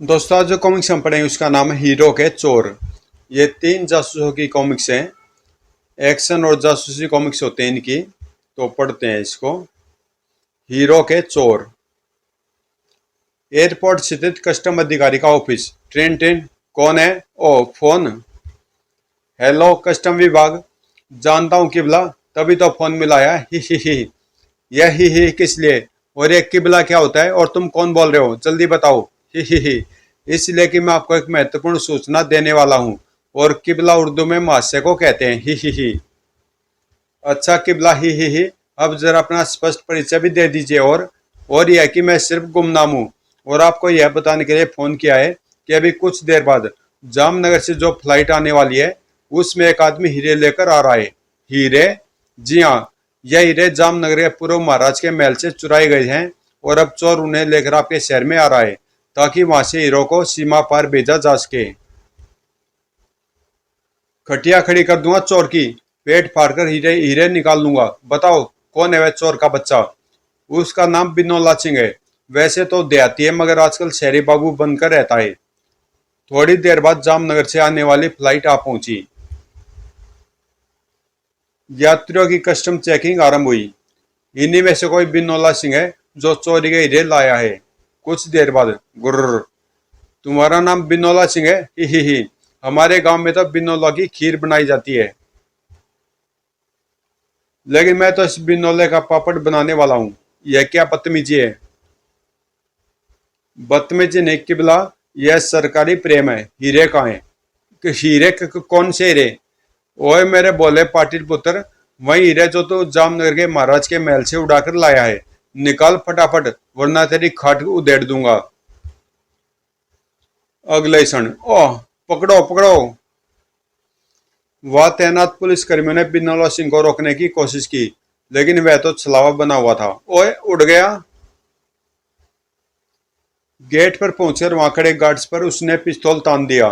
दोस्तों आज जो कॉमिक्स हम पढ़ेंगे उसका नाम है हीरो के चोर। ये 3 जासूसों की कॉमिक्स हैं। एक्शन और जासूसी कॉमिक्स होते हैं इनकी, तो पढ़ते हैं इसको। हीरो के चोर। एयरपोर्ट स्थित कस्टम अधिकारी का ऑफिस। ट्रेन ट्रेन कौन है? ओ फोन। हेलो कस्टम विभाग, जानता हूँ किबला, तभी तो फोन मिलाया। ही यह ही किस लिए? और ये किबला क्या होता है और तुम कौन बोल रहे हो? जल्दी बताओ। ही इसलिए कि मैं आपको एक महत्वपूर्ण सूचना देने वाला हूँ। और किबला उर्दू में महाशय को कहते हैं। ही अच्छा किबला, ही अब जरा अपना स्पष्ट परिचय भी दे दीजिए। और यह कि मैं सिर्फ गुमनाम हूँ और आपको यह बताने के लिए फोन किया है कि अभी कुछ देर बाद जामनगर से जो फ्लाइट आने वाली है उसमें एक आदमी हीरे लेकर आ रहा है। हीरे? जी हाँ, यह हीरे जामनगर के पूर्व महाराज के महल से चुराए गए हैं और अब चोर उन्हें लेकर आपके शहर में आ रहा है ताकि वहां से हीरो को सीमा पार भेजा जा सके। खटिया खड़ी कर दूंगा चोर की, पेट फाड़कर हीरे हीरे निकाल लूंगा। बताओ कौन है वह चोर का बच्चा? उसका नाम बिनोला सिंह है। वैसे तो देहाती है मगर आजकल शहरी बाबू बनकर रहता है। थोड़ी देर बाद जामनगर से आने वाली फ्लाइट आ पहुंची। यात्रियों की कस्टम चेकिंग आरंभ हुई। इन्हीं में से कोई बिनोला सिंह है जो चोरी के हीरे लाया है। कुछ देर बाद गुर्र, तुम्हारा नाम बिनोला सिंह है? ही हमारे गांव में तो बिनोला की खीर बनाई जाती है। लेकिन मैं तो इस बिनोले का पापड़ बनाने वाला हूँ। यह क्या बदतमीजी है? बदतमीजी नहीं किबला, यह सरकारी प्रेम है। हीरे कहाँ है? हीरे कौन से हीरे? ओए मेरे बोले पाटिल पुत्र, वही हीरे जो तू जामनगर के महाराज के महल से उड़ाकर लाया है। निकाल फटाफट वरना तेरी खाट उधेड़ दूंगा। अगले क्षण ओह, पकड़ो पकड़ो। वह तैनात पुलिस कर्मियों ने बिनोला सिंह को रोकने की कोशिश की लेकिन वह तो छलावा बना हुआ था। ओए उड़ गया। गेट पर पहुंचकर वहां खड़े गार्ड्स पर उसने पिस्तौल तान दिया।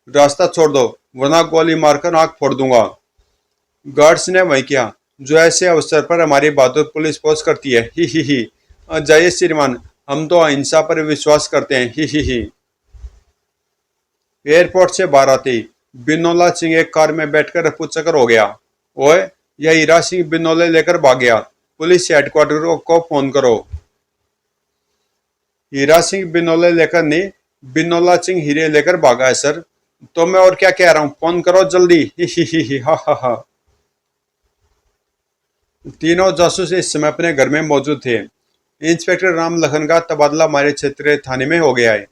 रास्ता छोड़ दो वरना गोली मारकर आंख फोड़ दूंगा। गार्ड्स ने वही किया जो ऐसे अवसर पर हमारी बहादुर पुलिस फोर्स करती है। ही जाइए श्रीमान, हम तो अहिंसा पर विश्वास करते हैं। ही एयरपोर्ट से बाहर आते ही बिनोला सिंह एक कार में बैठकर रफूचक्कर हो गया। ओए, यह हीरा सिंह बिनोले लेकर भाग गया। पुलिस हेडक्वार्टर को फोन करो। हीरा सिंह बिनोले लेकर नहीं, बिनोला सिंह हीरे लेकर भागा है सर। तो मैं और क्या कह रहा हूँ, फोन करो जल्दी। ही हा। तीनों जासूस इस समय अपने घर में मौजूद थे। इंस्पेक्टर राम लखन का तबादला हमारे क्षेत्रीय थाने में हो गया है।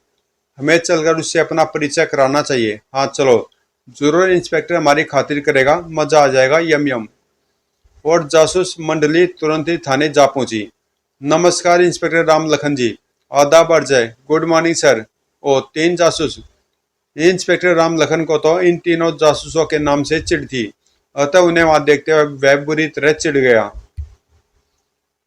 हमें चलकर उससे अपना परिचय कराना चाहिए। हाँ चलो, जरूर इंस्पेक्टर हमारी खातिर करेगा, मजा आ जाएगा। यम यम। और जासूस मंडली तुरंत ही थाने जा पहुंची। नमस्कार इंस्पेक्टर राम लखन जी। आदाब अर्ज है। Good morning sir. ओ 3 जासूस। इंस्पेक्टर राम लखन को तो इन तीनों जासूसों के नाम से चिढ़ थी, अतः उन्हें वहां देखते हुए वह बुरी तरह चिढ़ गया।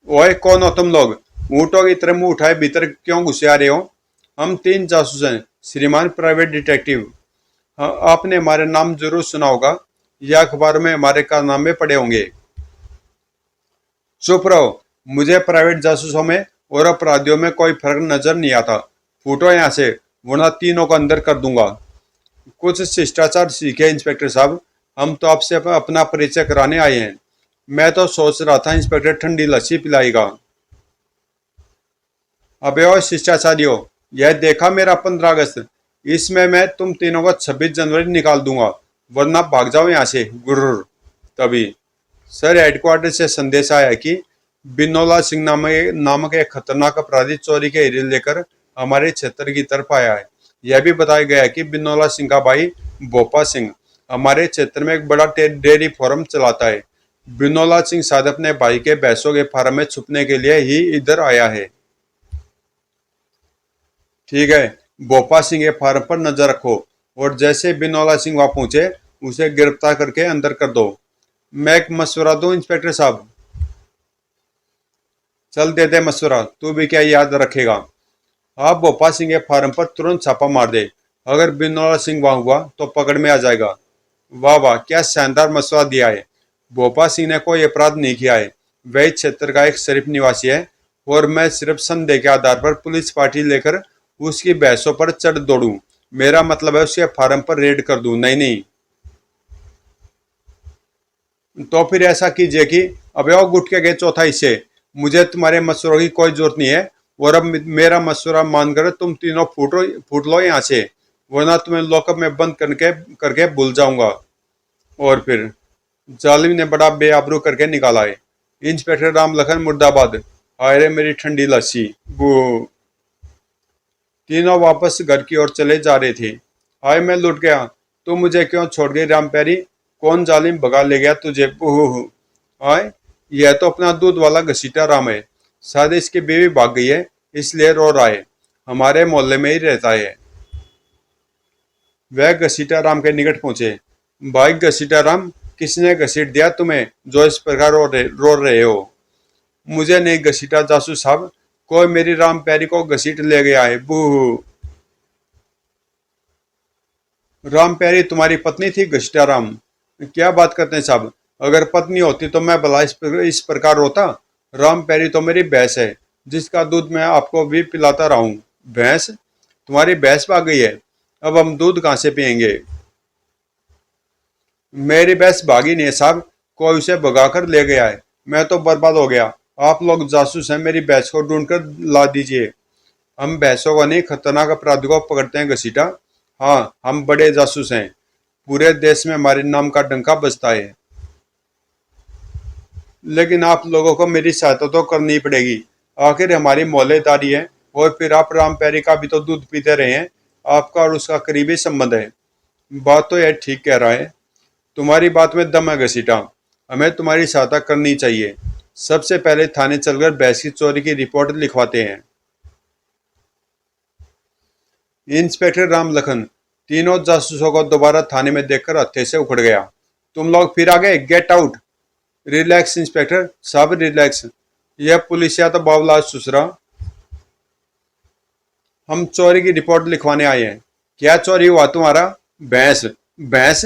ओए कौन हो तुम लोग? ऊँटों की तरह मुंह उठाए भीतर क्यों घुसे आ रहे हो? हम 3 जासूस हैं श्रीमान प्राइवेट डिटेक्टिव। हाँ, आपने हमारे नाम जरूर सुना होगा या अखबार में हमारे कारनामे पढ़े होंगे। चुप रहो, मुझे प्राइवेट जासूसों में और अपराधियों में कोई फर्क नजर नहीं आता। फूटो यहाँ से वरना तीनों को अंदर कर दूंगा। कुछ शिष्टाचार सीखे इंस्पेक्टर साहब, हम तो आपसे अपना परिचय कराने आए हैं। मैं तो सोच रहा था इंस्पेक्टर ठंडी लस्सी पिलाएगा। अबे ओ शिष्टाचारियों, यह देखा मेरा 15 अगस्त? इसमें मैं तुम तीनों को 26 जनवरी निकाल दूंगा वरना भाग जाओ यहाँ से। गुर्र। तभी सर हेडक्वार्टर से संदेश आया कि बिनोला सिंह नामक एक खतरनाक अपराधी चोरी के हीरे लेकर हमारे क्षेत्र की तरफ आया है। यह भी बताया गया है कि बिनोला सिंह का भाई भोपा सिंह हमारे क्षेत्र में एक बड़ा डेयरी फार्म चलाता है। बिनोला सिंह शायद अपने भाई के भैंसों के फार्म में छुपने के लिए ही इधर आया है। ठीक है, भोपा सिंह के फार्म पर नजर रखो और जैसे बिनोला सिंह वहां पहुंचे उसे गिरफ्तार करके अंदर कर दो। मैं एक मशवरा दूं इंस्पेक्टर साहब? चल दे दे मशवरा, तू भी क्या याद रखेगा। आप भोपा सिंह के फार्म पर तुरंत छापा मार दे। अगर बिनोला सिंह वहां हुआ तो पकड़ में आ जाएगा। वाह वाह, क्या शानदार मशवरा दिया है। भोपा सिंह ने कोई अपराध नहीं किया है, वह इस क्षेत्र का एक शरीफ निवासी है और मैं सिर्फ संदेह के आधार पर पुलिस पार्टी लेकर उसकी भैंसों पर चढ़ दौड़ूं। मेरा मतलब है उसके फार्म पर रेड कर दूं। नहीं नहीं, तो फिर ऐसा कीजिए कि अबे वो गुट के गए चौथा हिस्से, मुझे तुम्हारे मशवरों की कोई जरूरत नहीं है। और अब मेरा मशवरा मानकर तुम तीनों फूट लो यहाँ से, वरना तुम्हें लॉकअप में बंद करके करके भूल जाऊंगा। और फिर जालिम ने बड़ा बेआबरू करके निकाला है। इंस्पेक्टर राम लखन मुर्दाबाद। हाय रे मेरी ठंडी लस्सी। वो तीनों वापस घर की ओर चले जा रहे थे। हाय मैं लुट गया, तू मुझे क्यों छोड़ गई राम प्यारी? कौन जालिम भगा ले गया तुझे? हाय, यह तो अपना दूध वाला घसीटा राम है। शायद इसकी बीवी भाग गई है, इसलिए रो रहा है। हमारे मोहल्ले में ही रहता है। वह घसीटा राम के निकट पहुंचे। भाई घसीटा राम, किसने घसीट दिया तुम्हें जो इस प्रकार रो रहे हो? मुझे नहीं घसीटा जासूस साहब, कोई मेरी राम प्यारी को घसीट ले गया है। बूह। राम प्यारी तुम्हारी पत्नी थी घसीटा राम? क्या बात करते हैं साहब, अगर पत्नी होती तो मैं भला इस प्रकार रोता? राम प्यारी तो मेरी भैंस है, जिसका दूध मैं आपको भी पिलाता रहा हूँ। भैंस? तुम्हारी भैंस भाग गई है, अब हम दूध कहाँ से पियेंगे? मेरी भैंस भागी नहीं है साहब, कोई उसे भगाकर ले गया है। मैं तो बर्बाद हो गया। आप लोग जासूस हैं, मेरी भैंस को ढूंढकर ला दीजिए। हम भैंसों को नहीं, खतरनाक अपराधी को पकड़ते हैं घसीटा। हाँ, हम बड़े जासूस हैं, पूरे देश में हमारे नाम का डंका बजता है। लेकिन आप लोगों को मेरी सहायता तो करनी पड़ेगी, आखिर हमारी मोहल्लेदारी है। और फिर आप राम प्यारी का भी तो दूध पीते रहे हैं, आपका और उसका करीबी संबंध है। बात तो यह ठीक कह रहा है, तुम्हारी बात में दम है घसीटा, हमें तुम्हारी सहायता करनी चाहिए। सबसे पहले थाने चलकर भैंस की चोरी की रिपोर्ट लिखवाते हैं। इंस्पेक्टर राम लखन तीनों जासूसों को दोबारा थाने में देखकर हत्थे से उखड़ गया। तुम लोग फिर आ गए, गेट आउट। रिलैक्स इंस्पेक्टर साहब, रिलैक्स। यह पुलिस या तो बावला सुसरा। हम चोरी की रिपोर्ट लिखवाने आए हैं। क्या चोरी हुआ तुम्हारा? भैंस? भैंस?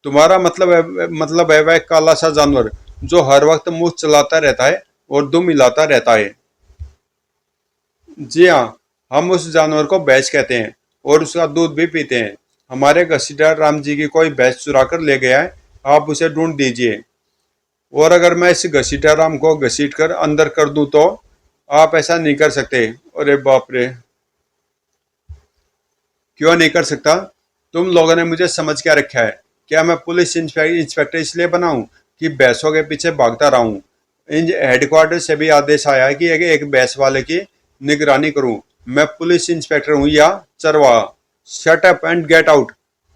तुम्हारा मतलब है वह काला सा जानवर जो हर वक्त मुंह चलाता रहता है और दुम हिलाता रहता है। जी हाँ, हम उस जानवर को भैंस कहते हैं और उसका दूध भी पीते हैं। हमारे घसीटा राम जी की कोई भैंस चुरा कर ले गया है, आप उसे ढूंढ दीजिए। और अगर मैं इस घसीटा राम को घसीट कर अंदर कर दूं तो? आप ऐसा नहीं कर सकते। अरे बाप रे, क्यों नहीं कर सकता? तुम लोगों ने मुझे समझ क्या रखा है? क्या मैं पुलिस इंस्पेक्टर इसलिए बना हूं कि भैंसों के पीछे भागता रहा हूं? इन हेडक्वार्टर से भी आदेश आया है कि एक भैंस वाले की निगरानी करूं। मैं पुलिस इंस्पेक्टर हूं या चरवाहा? Shut up and get out.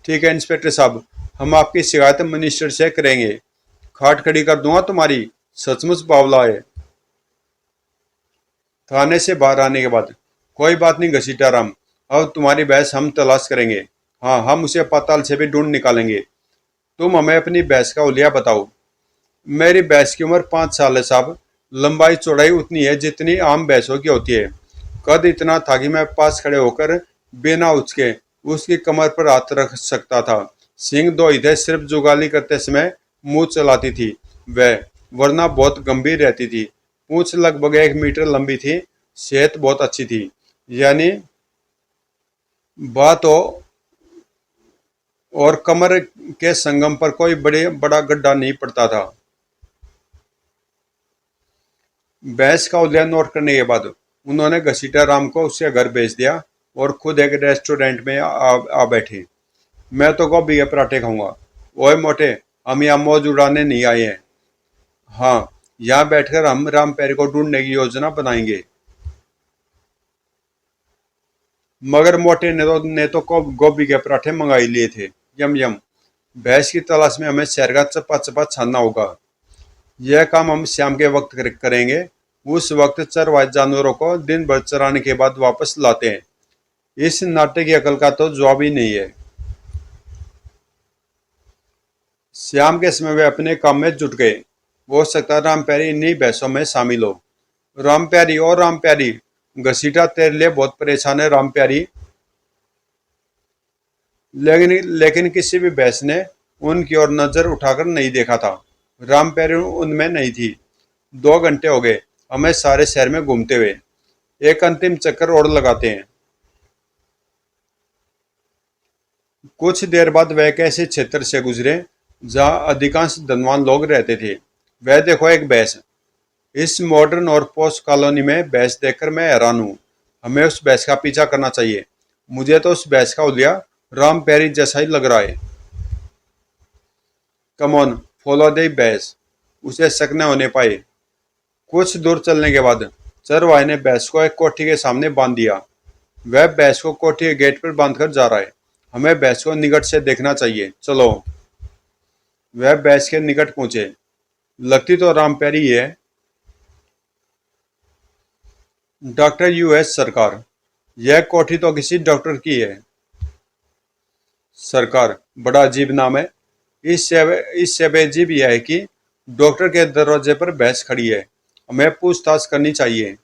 ठीक है इंस्पेक्टर साहब, हम आपकी शिकायत मिनिस्टर से करेंगे। खाट खड़ी कर दूंगा तुम्हारी, सचमुच बावला है। थाने से बाहर आने के बाद, कोई बात नहीं घसीटा राम, अब तुम्हारी भैंस हम तलाश करेंगे। हाँ, हम उसे पाताल से भी ढूंढ निकालेंगे। तुम हमें अपनी भैंस का हुलिया बताओ। मेरी भैंस की उम्र 5 साल है साहब, लंबाई चौड़ाई उतनी है जितनी आम भैंसों की होती है। कद इतना था कि मैं पास खड़े होकर बिना उचके उसकी कमर पर हाथ रख सकता था। सींग दो ही थे, सिर्फ जुगाली करते समय मुंह चलाती थी वह, वरना बहुत गंभीर रहती थी। पूंछ लगभग 1 मीटर लंबी थी, सेहत बहुत अच्छी थी, यानी बात हो, और कमर के संगम पर कोई बड़ा गड्ढा नहीं पड़ता था। भैंस का उल्लेख नोट करने के बाद उन्होंने घसीटा राम को उसके घर भेज दिया और खुद एक रेस्टोरेंट में आ बैठे। मैं तो गोभी के पराठे खाऊंगा। ओए मोटे, हम यहाँ मौज उड़ाने नहीं आए हैं। हाँ, यहाँ बैठकर हम राम प्यारे को ढूंढने की योजना बनाएंगे। मगर मोटे ने तो गोभी के पराठे मंगा ही लिए थे। यम यम। भैंस की तलाश में हमें शहर का चप्पा चप्पा छानना होगा। यह काम हम शाम के वक्त करेंगे। उस वक्त चरवाहे जानवरों को दिन भर चराने के बाद वापस लाते हैं। इस नाट्य की अकल का तो जवाब ही नहीं है। शाम के समय वे अपने काम में जुट गए। हो सकता है राम प्यारी इन्हीं भैंसों में शामिल हो। राम प्यारी और राम प्यारी, घसीटा तेरे लिए बहुत परेशान है राम प्यारी। लेकिन किसी भी भैंस ने उनकी ओर नजर उठाकर नहीं देखा था। राम प्यारी उनमें नहीं थी। 2 घंटे हो गए हमें सारे शहर में घूमते हुए। एक अंतिम चक्कर और लगाते हैं। कुछ देर बाद वह एक ऐसे क्षेत्र से गुजरे जहाँ अधिकांश धनवान लोग रहते थे। वह देखो एक भैंस। इस मॉडर्न और पोस्ट कॉलोनी में भैंस देखकर मैं हैरान हूँ। हमें उस भैंस का पीछा करना चाहिए। मुझे तो उस भैंस का हुलिया राम प्यारी जैसा ही लग रहा है। कम ऑन, फॉलो द भैंस। उसे शक न होने पाए। कुछ दूर चलने के बाद चरवाहे ने भैंस को एक कोठी के सामने बांध दिया। वह भैंस को कोठी के गेट पर बांधकर जा रहा है। हमें भैंस को निकट से देखना चाहिए, चलो। वह भैंस के निकट पहुंचे। लगती तो राम प्यारी ही है। डॉक्टर यूएस सरकार, यह कोठी तो किसी डॉक्टर की है। सरकार, बड़ा अजीब नाम है। इससे भी अजीब यह है कि डॉक्टर के दरवाजे पर भैंस खड़ी है। हमें पूछताछ करनी चाहिए।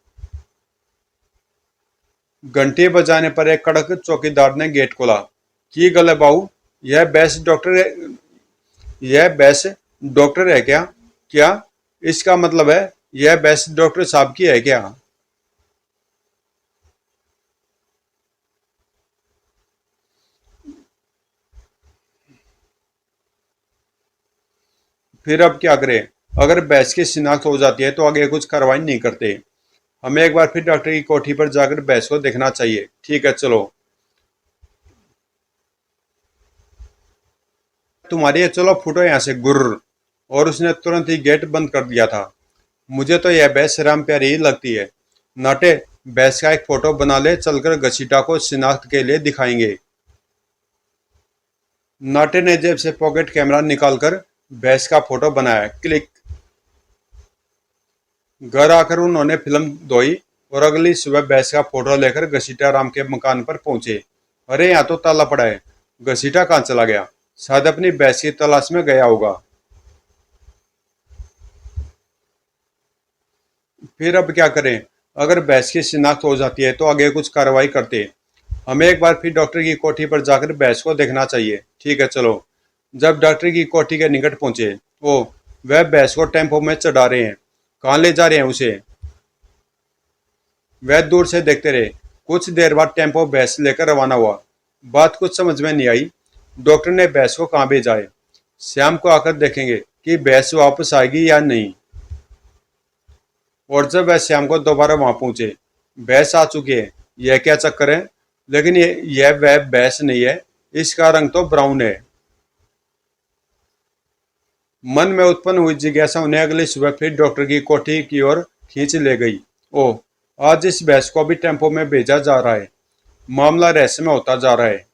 घंटी बजाने पर एक कड़क चौकीदार ने गेट खोला। की गल है बाबू, यह भैंस डॉक्टर है क्या? क्या इसका मतलब है यह भैंस डॉक्टर साहब की है क्या? फिर अब क्या करें? अगर भैंस की शिनाख्त हो जाती है तो आगे कुछ कार्रवाई नहीं करते। हमें एक बार फिर डॉक्टर की कोठी पर जाकर भैंस को देखना चाहिए। ठीक है, चलो। तुम्हारी है, चलो फुटो यहाँ से, गुर्र। और उसने तुरंत ही गेट बंद कर दिया था। मुझे तो यह भैंस राम प्यारी ही लगती है। नाटे, भैंस का एक फोटो बना ले, चलकर घसीटा को शिनाख्त के लिए दिखाएंगे। नाटे ने जेब से पॉकेट कैमरा निकालकर भैंस का फोटो बनाया। क्लिक। घर आकर उन्होंने फिल्म धोई और अगली सुबह भैंस का फोटो लेकर घसीटा राम के मकान पर पहुंचे। अरे, यहाँ तो ताला पड़ा है। घसीटा कहाँ चला गया? शायद अपनी भैंस की तलाश में गया होगा। फिर अब क्या करें? अगर भैंस की शिनाख्त हो जाती है तो आगे कुछ कार्रवाई करते। हमें एक बार फिर डॉक्टर की कोठी पर जाकर भैंस को देखना चाहिए। ठीक है, चलो। जब डॉक्टर की कोठी के निकट पहुंचे, ओ, वह भैंस को टेम्पो में चढ़ा रहे हैं। कहाँ ले जा रहे हैं उसे? वह दूर से देखते रहे। कुछ देर बाद टेम्पो भैंस लेकर रवाना हुआ। बात कुछ समझ में नहीं आई। डॉक्टर ने भैंस को कहाँ भेजा है? शाम को आकर देखेंगे कि भैंस वापस आएगी या नहीं। और जब वह शाम को दोबारा वहां पहुंचे, भैंस आ चुकी है। यह क्या चक्कर है? लेकिन यह वह भैंस नहीं है। इसका रंग तो ब्राउन है। मन में उत्पन्न हुई जिज्ञासा उन्हें अगली सुबह फिर डॉक्टर की कोठी की ओर खींच ले गई। ओह, आज इस भैंस को भी टेम्पो में भेजा जा रहा है। मामला रहस्यमय होता जा रहा है।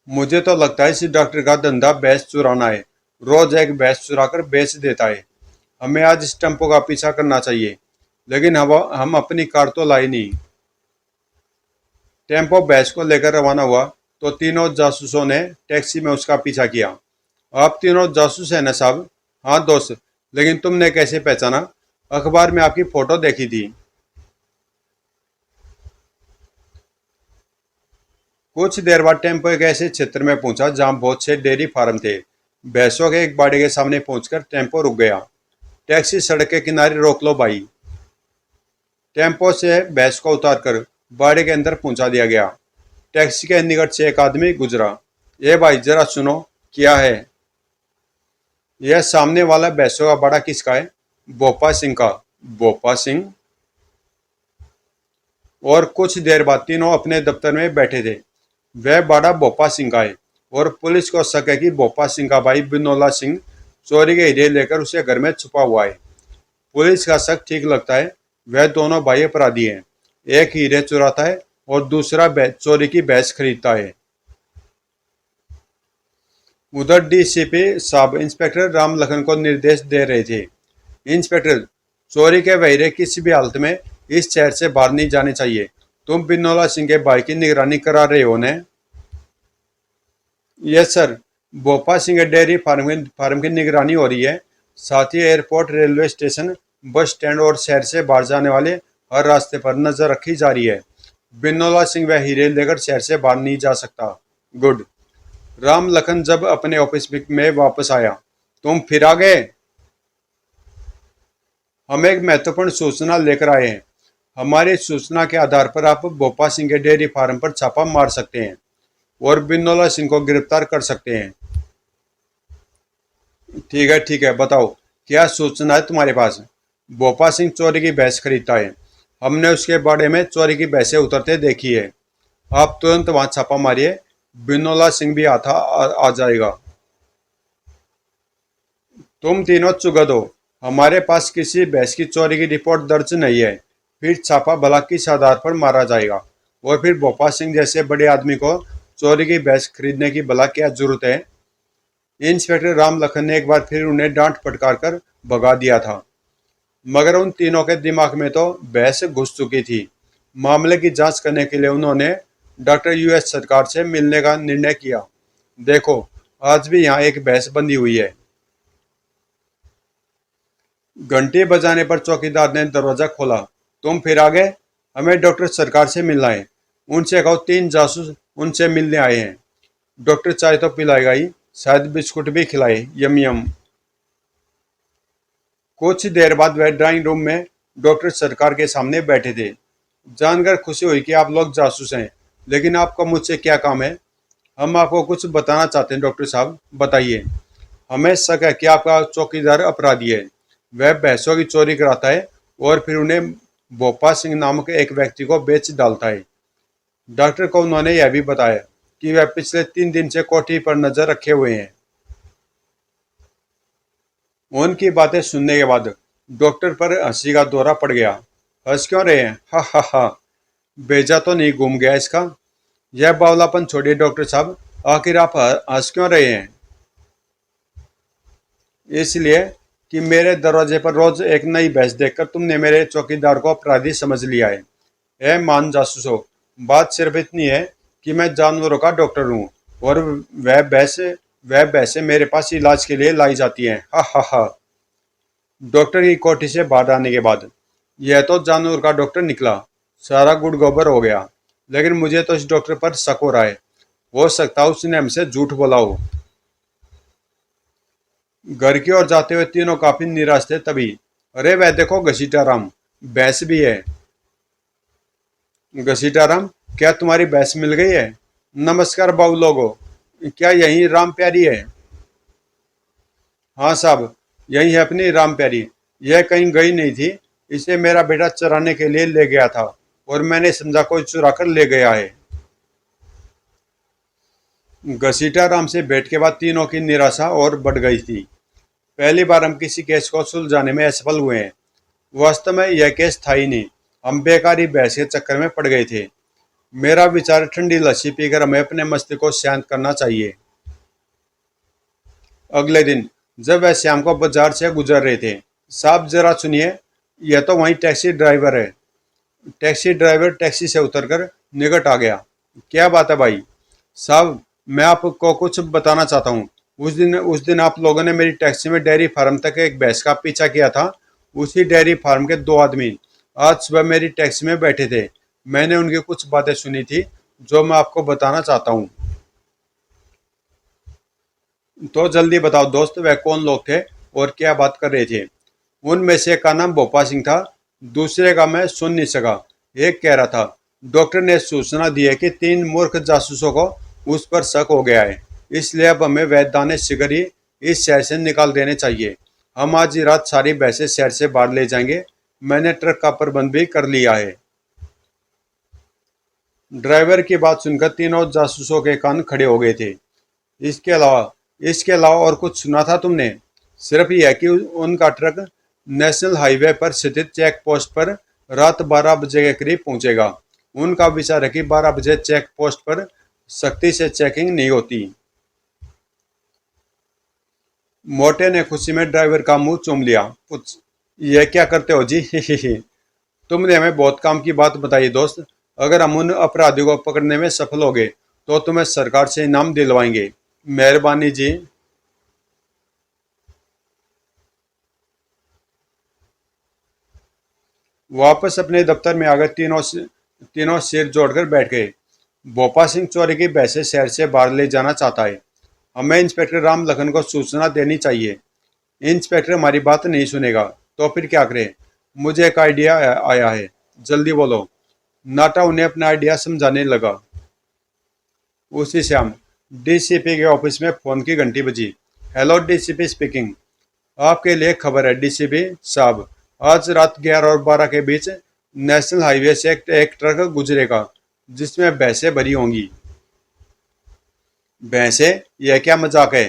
मुझे तो लगता है इस डॉक्टर का धंधा भैंस चुराना है। रोज एक भैंस चुरा कर बेच देता है। हमें आज इस टेम्पो का पीछा करना चाहिए। लेकिन हम अपनी कार तो लाई नहीं। टेम्पो भैंस को लेकर रवाना हुआ तो तीनों जासूसों ने टैक्सी में उसका पीछा किया। आप तीनों जासूस हैं ना साहब? हाँ दोस्त। लेकिन तुमने कैसे पहचाना? अखबार में आपकी फोटो देखी थी। कुछ देर बाद टेम्पो एक ऐसे क्षेत्र में पहुंचा जहां बहुत से डेयरी फार्म थे। भैंसों के एक बाड़े के सामने पहुंचकर टेम्पो रुक गया। टैक्सी सड़क के किनारे रोक लो भाई। टेम्पो से भैंस को उतारकर बाड़े के अंदर पहुंचा दिया गया। टैक्सी के निकट से एक आदमी गुजरा। ये भाई, जरा सुनो। क्या है? यह सामने वाला भैंसों का बाड़ा किसका है? भोपा सिंह का। भोपा सिंह? और कुछ देर बाद तीनों अपने दफ्तर में बैठे थे। वह बाड़ा भोपा सिंह का है और पुलिस को शक है कि भोपा सिंह का भाई बिनोला सिंह चोरी के हीरे लेकर उसे घर में छुपा हुआ है। पुलिस का शक ठीक लगता है। वह दोनों भाई अपराधी हैं। एक हीरे चुराता है और दूसरा चोरी की भैंस खरीदता है। उधर डीसीपी साहब इंस्पेक्टर राम लखन को निर्देश दे रहे थे। इंस्पेक्टर, चोरी के बहिरे किसी भी हालत में इस शहर से बाहर नहीं जाने चाहिए। तुम बिनोला सिंह के भाई की निगरानी करा रहे हो ने? Yes sir. Bhopa Singh dairy farm की निगरानी हो रही है। साथ ही airport, railway station, bus stand और शहर से बाहर जाने वाले हर रास्ते पर नजर रखी जा रही है। बिनोला सिंह वह हीरे लेकर शहर से बाहर नहीं जा सकता। गुड। राम लखन जब अपने ऑफिस में वापस आया, तुम फिर आ गए? हम एक महत्वपूर्ण सूचना लेकर आए हैं। हमारी सूचना के आधार पर आप भोपा सिंह के डेयरी फार्म पर छापा मार सकते हैं। और बिनोला सिंह को गिरफ्तार कर सकते हैं। ठीक है, बताओ क्या सूचना है तुम्हारे पास। भोपा सिंह चोरी की भैंस खरीदता है। हमने उसके बाड़े में चोरी की भैंसें उतरते देखी है। आप तुरंत वहां छापा मारिए। बिनोला सिंह भी आ जाएगा। तुम तीनों चुगत हो। हमारे पास किसी भैंस की चोरी की रिपोर्ट दर्ज नहीं है। फिर छापा भला किस आधार पर मारा जाएगा। और फिर भोपा सिंह जैसे बड़े आदमी को चोरी की भैंस खरीदने की भला क्या जरूरत है। इंस्पेक्टर राम लखन ने एक बार फिर उन्हें डांट फटकार कर भगा दिया था। मगर उन तीनों के दिमाग में तो बहस घुस चुकी थी। मामले की जांच करने के लिए उन्होंने डॉक्टर यूएस सरकार से मिलने का निर्णय किया। देखो, आज भी यहाँ एक बहस बंधी हुई है। घंटी बजाने पर चौकीदार ने दरवाजा खोला। तुम फिर आ गए। हमें डॉक्टर सरकार से मिलना है। उनसे कहो 3 जासूस उनसे मिलने आए हैं। डॉक्टर चाय तो पिलाएगा ही, शायद बिस्कुट भी खिलाए। यम यम। कुछ देर बाद वह ड्राइंग रूम में डॉक्टर सरकार के सामने बैठे थे। जानकर खुशी हुई कि आप लोग जासूस हैं, लेकिन आपका मुझसे क्या काम है। हम आपको कुछ बताना चाहते हैं डॉक्टर साहब, बताइए। हमें शक है कि आपका चौकीदार अपराधी है। वह भैंसों की चोरी कराता है और फिर उन्हें भोपा सिंह नामक एक व्यक्ति को बेच डालता है। डॉक्टर को उन्होंने यह भी बताया कि वह पिछले 3 दिन से कोठी पर नजर रखे हुए हैं। उनकी बातें सुनने के बाद डॉक्टर पर हंसी का दौरा पड़ गया। हंस क्यों रहे हैं? हा हा हा। बेजा तो नहीं घूम गया इसका। यह बावलापन छोड़िए डॉक्टर साहब। आखिर आप हंस क्यों रहे हैं? इसलिए कि मेरे दरवाजे पर रोज एक नई भैंस देखकर तुमने मेरे चौकीदार को अपराधी समझ लिया है। ए मान जासूसो, बात सिर्फ इतनी है कि मैं जानवरों का डॉक्टर हूँ और वह भैंसें मेरे पास इलाज के लिए लाई जाती हैं। हा हा हा। डॉक्टर की कोठी से बाहर आने के बाद यह तो जानवर का डॉक्टर निकला, सारा गुड़ गोबर हो गया। लेकिन मुझे तो इस डॉक्टर पर शक हो रहा है। हो सकता है उसने हमसे झूठ बोला हो। घर की ओर जाते हुए तीनों काफी निराश थे तभी अरे वह देखो घसीटाराम, भैंस भी है। घसीटाराम, क्या तुम्हारी भैंस मिल गई है? नमस्कार बाबू लोगो, क्या यही राम प्यारी है? हाँ साहब, यही है अपनी राम प्यारी। यह कहीं गई नहीं थी। इसे मेरा बेटा चराने के लिए ले गया था और मैंने समझा कोई चुरा कर ले गया है। घसीटाराम से भेंट के बाद तीनों की निराशा और बढ़ गई थी। पहली बार हम किसी केस को सुलझाने में असफल हुए हैं। वास्तव में यह केस था ही नहीं। हम बेकारी बहस के चक्कर में पड़ गए थे। मेरा विचार ठंडी लस्सी पीकर हमें अपने मस्तिष्क को शांत करना चाहिए। अगले दिन जब वह शाम को बाजार से गुजर रहे थे। साहब जरा सुनिए, यह तो वही टैक्सी ड्राइवर है। टैक्सी ड्राइवर टैक्सी से उतरकर निकट आ गया। क्या बात है भाई? साहब, मैं आपको कुछ बताना चाहता हूँ। उस दिन आप लोगों ने मेरी टैक्सी में डेयरी फार्म तक एक भैंस का पीछा किया था। उसी डेयरी फार्म के 2 आदमी आज सुबह मेरी टैक्सी में बैठे थे। मैंने उनकी कुछ बातें सुनी थी जो मैं आपको बताना चाहता हूँ। तो जल्दी बताओ दोस्त, वह कौन लोग थे और क्या बात कर रहे थे? उनमें से एक का नाम भोपा सिंह था। दूसरे का मैं सुन नहीं सका। एक कह रहा था डॉक्टर ने सूचना दी है कि 3 मूर्ख जासूसों को उस पर शक हो गया है, इसलिए अब हमें वैद्याने शीघ्र ही इस शहर से निकाल देने चाहिए। हम आज ही रात सारी भैंसें शहर से बाहर ले जाएंगे। मैंने ट्रक का प्रबंध भी कर लिया है। ड्राइवर की बात सुनकर तीनों जासूसों के कान खड़े हो गए थे। इसके अलावा इसके अलावा और कुछ सुना था तुमने? सिर्फ यह कि उनका ट्रक नेशनल हाईवे पर स्थित चेक पोस्ट पर रात 12 बजे के करीब पहुंचेगा। उनका विचार है कि 12 बजे चेक पोस्ट पर सख्ती से चेकिंग नहीं होती। मोटे ने खुशी में ड्राइवर का मुंह चूम लिया। कुछ यह क्या करते हो जी? ही। तुमने हमें बहुत काम की बात बताई दोस्त। अगर हम उन अपराधियों को पकड़ने में सफल हो गए तो तुम्हें सरकार से इनाम दिलवाएंगे। मेहरबानी जी। वापस अपने दफ्तर में आकर तीनों सिर जोड़कर बैठ गए। भोपा सिंह चोरी की भैंसें शहर से बाहर ले जाना चाहता है। हमें इंस्पेक्टर राम लखन को सूचना देनी चाहिए। इंस्पेक्टर हमारी बात नहीं सुनेगा तो फिर क्या करें? मुझे एक आइडिया आया है। जल्दी बोलो। नाटा उन्हें अपना आइडिया समझाने लगा। उसी शाम डीसीपी के ऑफिस में फोन की घंटी बजी। Hello DCP speaking. आपके लिए खबर है डीसीपी साहब। आज रात 11 और 12 के बीच नेशनल हाईवे से एक ट्रक गुजरेगा जिसमें भैंसें भरी होंगी। भैंसें? यह क्या मजाक है?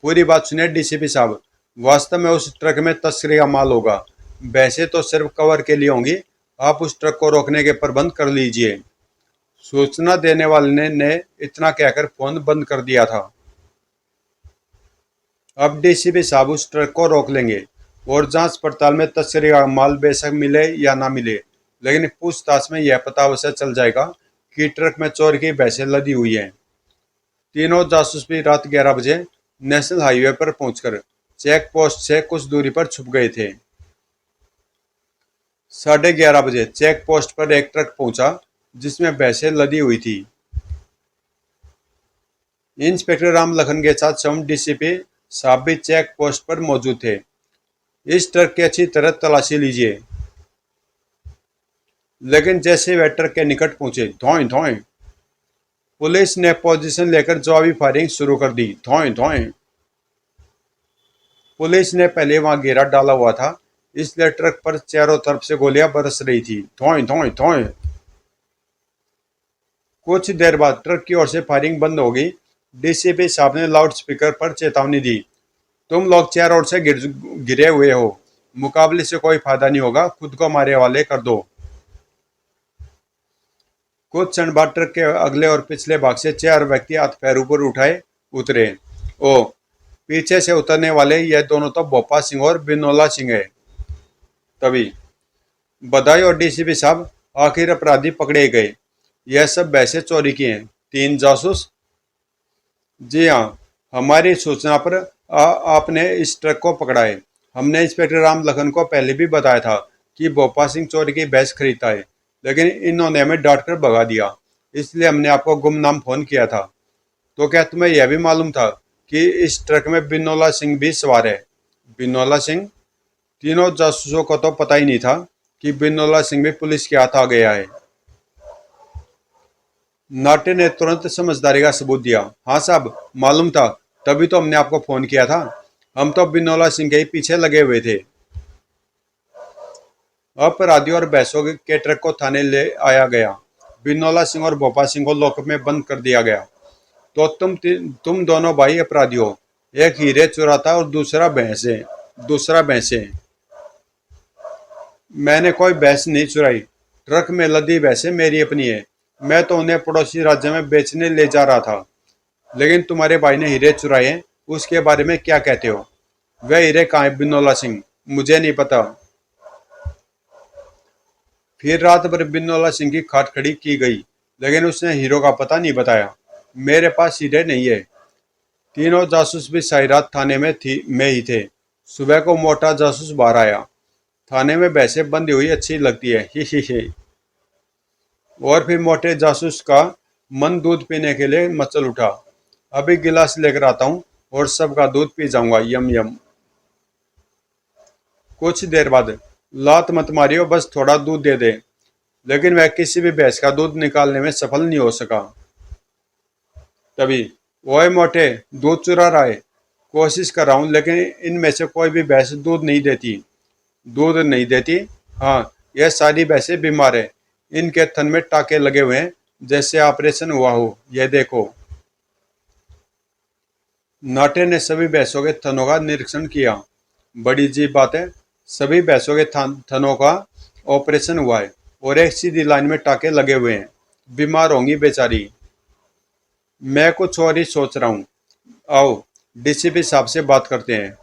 पूरी बात सुनिए डीसीपी साहब। वास्तव में उस ट्रक में तस्करी का माल होगा। भैंसें तो सिर्फ कवर के लिए होंगी। आप उस ट्रक को रोकने के प्रबंध कर लीजिए। सूचना देने वाले ने इतना कहकर फोन बंद कर दिया था। अब डीसीपी साहब उस ट्रक को रोक लेंगे और जांच पड़ताल में तस्करी का माल बेशक मिले या ना मिले, लेकिन पूछताछ में यह पता अवश्य चल जाएगा कि ट्रक में चोर की भैंसें लदी हुई हैं। तीनों जासूस भी रात 11 बजे नेशनल हाईवे पर पहुंचकर चेक पोस्ट से कुछ दूरी पर छुप गए थे। 11:30 बजे चेक पोस्ट पर एक ट्रक पहुंचा जिसमें भैंसें लदी हुई थी। इंस्पेक्टर राम लखन के साथ स्वयं डीसीपी साहब भी चेक पोस्ट पर मौजूद थे। इस ट्रक की अच्छी तरह तलाशी लीजिए। लेकिन जैसे वे ट्रक के निकट पहुंचे, धोएं धोएं, पुलिस ने पोजीशन लेकर जवाबी फायरिंग शुरू कर दी। धोएं धोएं। पुलिस ने पहले वहां घेरा डाला हुआ था, इसलिए ट्रक पर चारों तरफ से गोलियां बरस रही थी। धोएं धोएं धोएं। कुछ देर बाद ट्रक की ओर से फायरिंग बंद हो गई। डीसीपी साहब ने लाउड स्पीकर पर चेतावनी दी। तुम लोग चारों ओर से गिरे हुए हो। मुकाबले से कोई फायदा नहीं होगा। खुद को मारे वाले कर दो। कुछ क्षण बाद ट्रक के अगले और पिछले भाग से 4 व्यक्ति हाथ पैर ऊपर उठाए उतरे। ओ, पीछे से उतरने वाले ये दोनों तो भोपा सिंह और बिनोला सिंह है। तभी बधाई और डीसीपी साहब, आखिर अपराधी पकड़े गए। यह सब भैंसें चोरी की हैं। 3 जासूस? जी हाँ, हमारी सूचना पर आपने इस ट्रक को पकड़ा है। हमने इंस्पेक्टर राम लखन को पहले भी बताया था कि भोपा सिंह चोरी की भैंस खरीदता है, लेकिन इन्होंने हमें डांट कर भगा दिया। इसलिए हमने आपको गुमनाम फोन किया था। तो क्या तुम्हें यह भी मालूम था कि इस ट्रक में बिनोला सिंह भी सवार है? बिनोला सिंह? तीनों जासूसों को तो पता ही नहीं था कि बिनोला सिंह भी पुलिस के हाथ आ गया है। नाटे ने तुरंत समझदारी का सबूत दिया। हाँ साहब, मालूम था, तभी तो हमने आपको फोन किया था। हम तो बिनोला सिंह के ही पीछे लगे हुए थे। अपराधियों और भैंसों के ट्रक को थाने ले आया गया। बिनोला सिंह और भोपा सिंह को लॉकअप में बंद कर दिया गया। तो तुम दोनों भाई अपराधी हो। एक हीरे चुराता और दूसरा भैंसे। मैंने कोई भैंस नहीं चुराई। ट्रक में लदी भैंसें मेरी अपनी है। मैं तो उन्हें पड़ोसी राज्य में बेचने ले जा रहा था। लेकिन तुम्हारे भाई ने हीरे चुराए हैं, उसके बारे में क्या कहते हो? वह हीरे कहाँ है बिनोला सिंह? मुझे नहीं पता। फिर रात भर बिनोला सिंह की खाट खड़ी की गई, लेकिन उसने हीरो का पता नहीं बताया। मेरे पास हीरे नहीं है। तीनों जासूस भी सारी रात थाने में ही थे। सुबह को मोटा जासूस बाहर आया। थाने में भैंसें बंधी हुई अच्छी लगती है, ही ही। और फिर मोटे जासूस का मन दूध पीने के लिए मचल उठा। अभी गिलास लेकर आता हूँ और सबका दूध पी जाऊंगा। यम यम। कुछ देर बाद, लात मत मारियो, बस थोड़ा दूध दे दे। लेकिन वह किसी भी भैंस का दूध निकालने में सफल नहीं हो सका। तभी, ओए मोटे, दूध चुरा रहा है? कोशिश कर रहा हूँ, लेकिन इनमें से कोई भी भैंस दूध नहीं देती। दूध नहीं देती? हाँ, यह सारी भैंसें बीमार है। इनके थन में टाके लगे हुए हैं, जैसे ऑपरेशन हुआ हो। यह देखो। नाटे ने सभी भैंसों के थनों का निरीक्षण किया। बड़ी अजीब बात है, सभी भैंसों के थनों का ऑपरेशन हुआ है और एक सीधी लाइन में टाके लगे हुए हैं। बीमार होंगी बेचारी। मैं कुछ और ही सोच रहा हूँ। आओ डीसीपी साहब से बात करते हैं।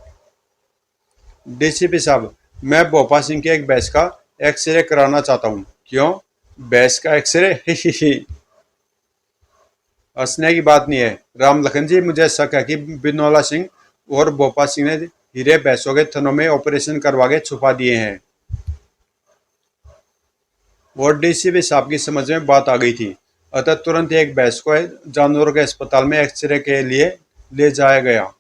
डीसीपी साहब, मैं भोपा सिंह के एक भैंस का एक्सरे कराना चाहता हूँ। क्यों? भैंस का एक्सरे? ही। हंसने की बात नहीं है राम लखन जी। मुझे शक है कि बिनोला सिंह और भोपा सिंह ने हीरे भैंसों के थनों में ऑपरेशन करवा के छुपा दिए हैं। और डीसीपी साहब की समझ में बात आ गई थी। अतः तुरंत एक भैंस को जानवरों के अस्पताल में एक्सरे के लिए ले जाया गया।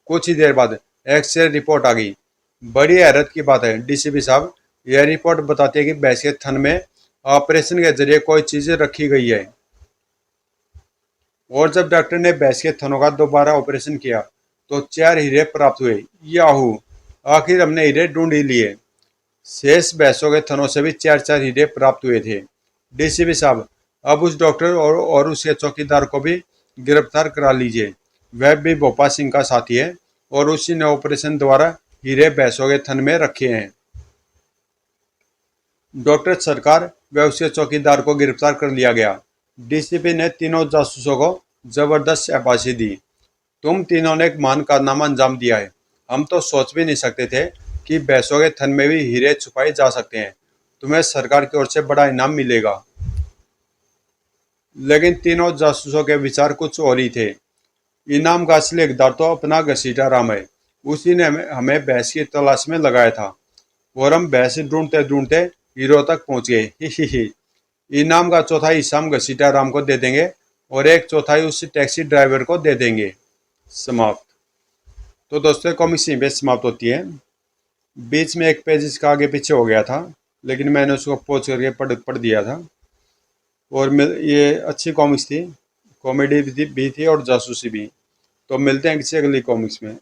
कुछ ही देर बाद एक्सरे रिपोर्ट आ गई। बड़ी हैरत की बात है डीसीपी साहब, यह रिपोर्ट बताती है कि भैंस के थन में ऑपरेशन के जरिए कोई चीज रखी गई है। और जब डॉक्टर ने भैंस के थनों का दोबारा ऑपरेशन किया तो 4 हीरे प्राप्त हुए। याहू, आखिर हमने हीरे ढूंढ ही लिए। शेष भैंसों के थनों से भी 4-4 हीरे प्राप्त हुए थे। डीसीपी साहब, अब उस डॉक्टर और उसके चौकीदार को भी गिरफ्तार करा लीजिए। वह भी भोपा सिंह का साथी है और उसी ने ऑपरेशन द्वारा हीरे भैंसों के थन में रखे हैं। डॉक्टर सरकार व उसके चौकीदार को गिरफ्तार कर लिया गया। डीसीपी ने तीनों जासूसों को जबरदस्त शाबाशी दी। तुम तीनों ने एक महान कारनामा अंजाम दिया है। हम तो सोच भी नहीं सकते थे कि भैंसों के थन में भी हीरे छुपाए जा सकते हैं। तुम्हें सरकार की ओर से बड़ा इनाम मिलेगा। लेकिन तीनों जासूसों के विचार कुछ और ही थे। इनाम का असली हकदार तो अपना घसीटा राम है। उसी ने हमें भैंस की तलाश में लगाया था और हम भैंस ढूंढते ढूंढते हीरो तक पहुंच गए। ही। इनाम का चौथाई हिस्सा हम घसीटा राम को दे देंगे और एक चौथाई उस टैक्सी ड्राइवर को दे देंगे। समाप्त। तो दोस्तों, कॉमिक्स यहीं पे समाप्त होती है। बीच में एक पेज इसका आगे पीछे हो गया था, लेकिन मैंने उसको पॉज करके पढ़ दिया था। और ये अच्छी कॉमिक्स थी, कॉमेडी भी थी और जासूसी भी। तो मिलते हैं किसी अगली कॉमिक्स में।